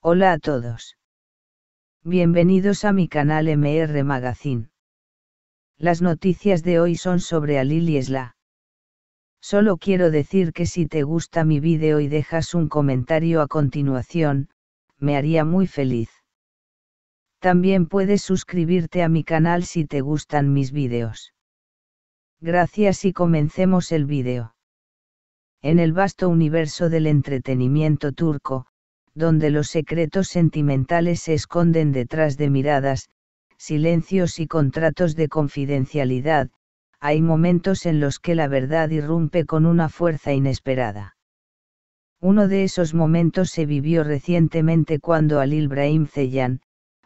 Hola a todos. Bienvenidos a mi canal MR Magazine. Las noticias de hoy son sobre Alil y Esla. Solo quiero decir que si te gusta mi vídeo y dejas un comentario a continuación, me haría muy feliz. También puedes suscribirte a mi canal si te gustan mis vídeos. Gracias y comencemos el vídeo. En el vasto universo del entretenimiento turco, donde los secretos sentimentales se esconden detrás de miradas, silencios y contratos de confidencialidad, hay momentos en los que la verdad irrumpe con una fuerza inesperada. Uno de esos momentos se vivió recientemente cuando Halil Brahim Ceylan,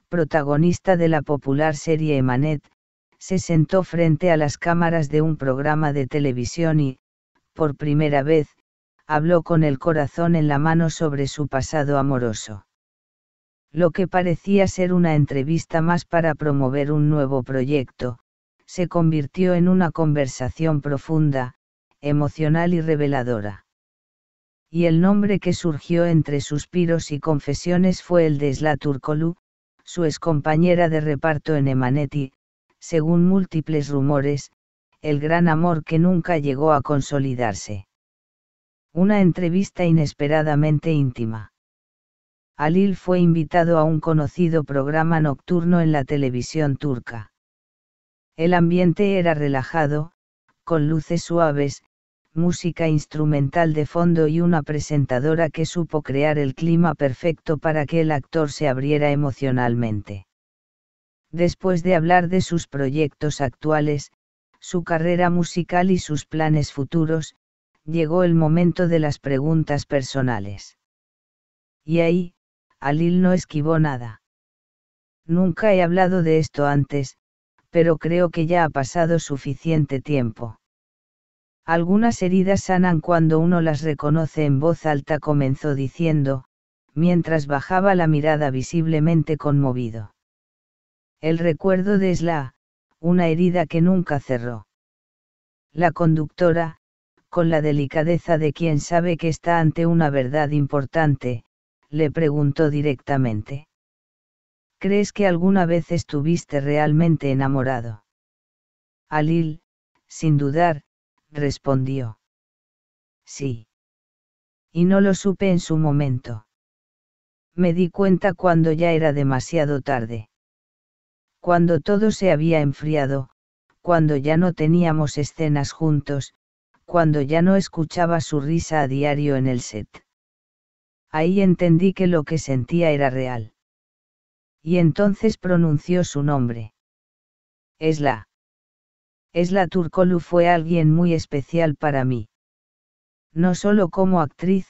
protagonista de la popular serie Emanet, se sentó frente a las cámaras de un programa de televisión y, por primera vez, habló con el corazón en la mano sobre su pasado amoroso. Lo que parecía ser una entrevista más para promover un nuevo proyecto, se convirtió en una conversación profunda, emocional y reveladora. Y el nombre que surgió entre suspiros y confesiones fue el de Esla Turkolu, su excompañera de reparto en Emanet y, según múltiples rumores, el gran amor que nunca llegó a consolidarse. Una entrevista inesperadamente íntima. Halil fue invitado a un conocido programa nocturno en la televisión turca. El ambiente era relajado, con luces suaves, música instrumental de fondo y una presentadora que supo crear el clima perfecto para que el actor se abriera emocionalmente. Después de hablar de sus proyectos actuales, su carrera musical y sus planes futuros, llegó el momento de las preguntas personales. Y ahí, Halil no esquivó nada. Nunca he hablado de esto antes, pero creo que ya ha pasado suficiente tiempo. Algunas heridas sanan cuando uno las reconoce en voz alta, comenzó diciendo, mientras bajaba la mirada visiblemente conmovido. El recuerdo de Esla, una herida que nunca cerró. La conductora, con la delicadeza de quien sabe que está ante una verdad importante, le preguntó directamente. ¿Crees que alguna vez estuviste realmente enamorado? Halil, sin dudar, respondió. Sí. Y no lo supe en su momento. Me di cuenta cuando ya era demasiado tarde. Cuando todo se había enfriado, cuando ya no teníamos escenas juntos, cuando ya no escuchaba su risa a diario en el set. Ahí entendí que lo que sentía era real. Y entonces pronunció su nombre. Esla. Esla Turkolu fue alguien muy especial para mí. No solo como actriz,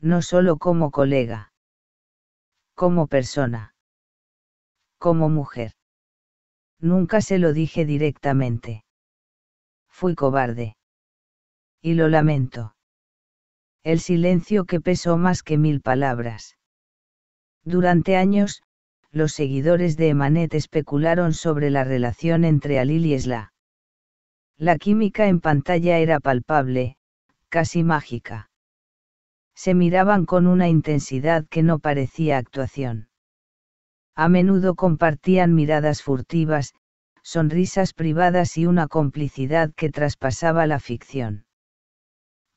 no solo como colega. Como persona. Como mujer. Nunca se lo dije directamente. Fui cobarde. Y lo lamento. El silencio que pesó más que 1000 palabras. Durante años, los seguidores de Emanet especularon sobre la relación entre Halil y Esla. La química en pantalla era palpable, casi mágica. Se miraban con una intensidad que no parecía actuación. A menudo compartían miradas furtivas, sonrisas privadas y una complicidad que traspasaba la ficción.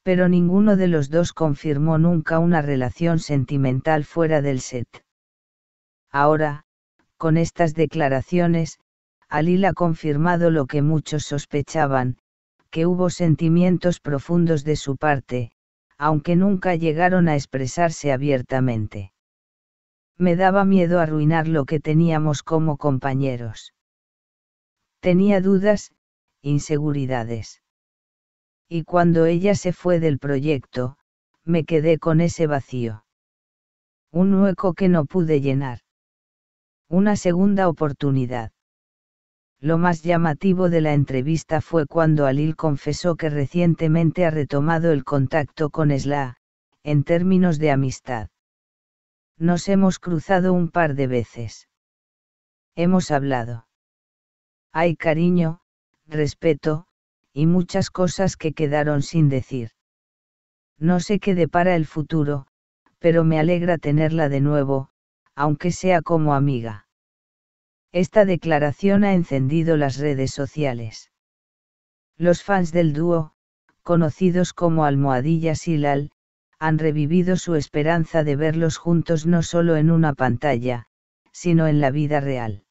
Pero ninguno de los dos confirmó nunca una relación sentimental fuera del set. Ahora, con estas declaraciones, Halil ha confirmado lo que muchos sospechaban, que hubo sentimientos profundos de su parte, aunque nunca llegaron a expresarse abiertamente. Me daba miedo arruinar lo que teníamos como compañeros. Tenía dudas, inseguridades. Y cuando ella se fue del proyecto, me quedé con ese vacío. Un hueco que no pude llenar. Una segunda oportunidad. Lo más llamativo de la entrevista fue cuando Halil confesó que recientemente ha retomado el contacto con Esla, en términos de amistad. Nos hemos cruzado un par de veces. Hemos hablado. Hay cariño, respeto, y muchas cosas que quedaron sin decir. No sé qué depara el futuro, pero me alegra tenerla de nuevo, aunque sea como amiga. Esta declaración ha encendido las redes sociales. Los fans del dúo, conocidos como Almohadillas y Lal, han revivido su esperanza de verlos juntos no solo en una pantalla, sino en la vida real.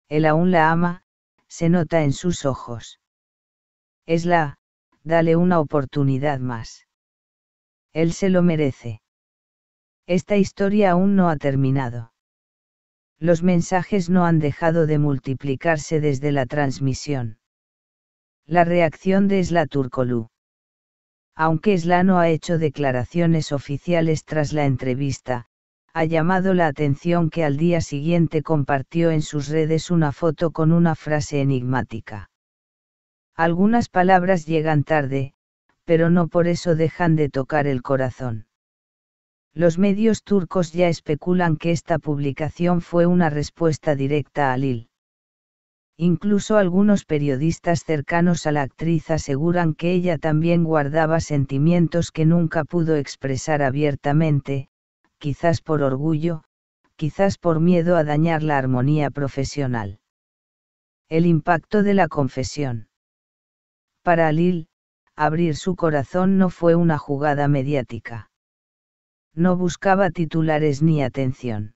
Él aún la ama, se nota en sus ojos. Dale una oportunidad más. Él se lo merece. Esta historia aún no ha terminado. Los mensajes no han dejado de multiplicarse desde la transmisión. La reacción de Esla Turkoglu. Aunque Esla no ha hecho declaraciones oficiales tras la entrevista, ha llamado la atención que al día siguiente compartió en sus redes una foto con una frase enigmática. Algunas palabras llegan tarde, pero no por eso dejan de tocar el corazón. Los medios turcos ya especulan que esta publicación fue una respuesta directa a Halil. Incluso algunos periodistas cercanos a la actriz aseguran que ella también guardaba sentimientos que nunca pudo expresar abiertamente, quizás por orgullo, quizás por miedo a dañar la armonía profesional. El impacto de la confesión. Para Halil, abrir su corazón no fue una jugada mediática. No buscaba titulares ni atención.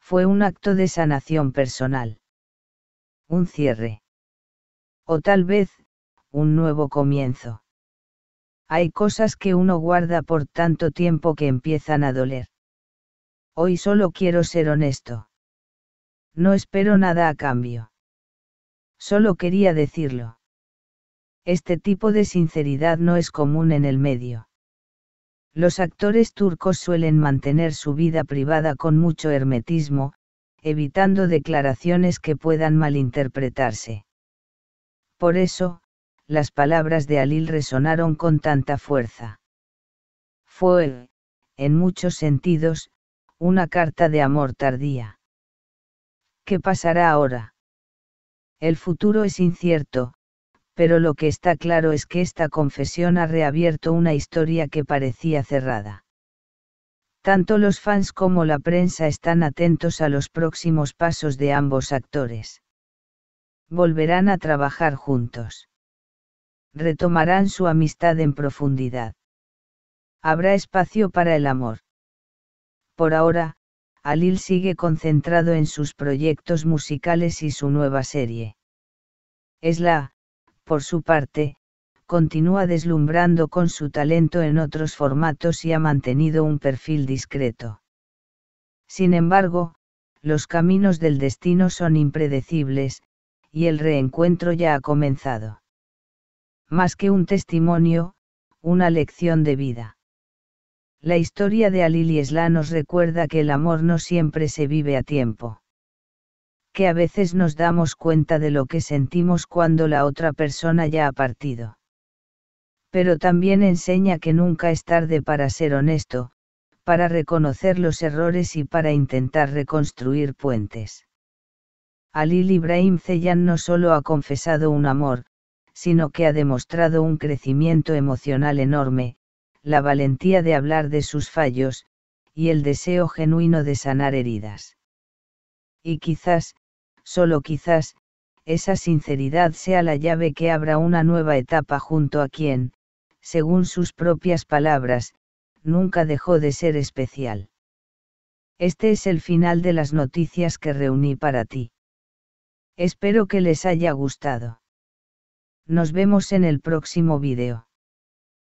Fue un acto de sanación personal. Un cierre. O tal vez, un nuevo comienzo. Hay cosas que uno guarda por tanto tiempo que empiezan a doler. Hoy solo quiero ser honesto. No espero nada a cambio. Solo quería decirlo. Este tipo de sinceridad no es común en el medio. Los actores turcos suelen mantener su vida privada con mucho hermetismo, evitando declaraciones que puedan malinterpretarse. Por eso, las palabras de Halil resonaron con tanta fuerza. Fue, en muchos sentidos, una carta de amor tardía. ¿Qué pasará ahora? El futuro es incierto, pero lo que está claro es que esta confesión ha reabierto una historia que parecía cerrada. Tanto los fans como la prensa están atentos a los próximos pasos de ambos actores. Volverán a trabajar juntos. Retomarán su amistad en profundidad. Habrá espacio para el amor. Por ahora, Halil sigue concentrado en sus proyectos musicales y su nueva serie. Esla, por su parte, continúa deslumbrando con su talento en otros formatos y ha mantenido un perfil discreto. Sin embargo, los caminos del destino son impredecibles, y el reencuentro ya ha comenzado. Más que un testimonio, una lección de vida. La historia de Halil y Esla nos recuerda que el amor no siempre se vive a tiempo. Que a veces nos damos cuenta de lo que sentimos cuando la otra persona ya ha partido. Pero también enseña que nunca es tarde para ser honesto, para reconocer los errores y para intentar reconstruir puentes. Halil Ibrahim Ceylan no solo ha confesado un amor, sino que ha demostrado un crecimiento emocional enorme, la valentía de hablar de sus fallos, y el deseo genuino de sanar heridas. Y quizás, solo quizás, esa sinceridad sea la llave que abra una nueva etapa junto a quien, según sus propias palabras, nunca dejó de ser especial. Este es el final de las noticias que reuní para ti. Espero que les haya gustado. Nos vemos en el próximo vídeo.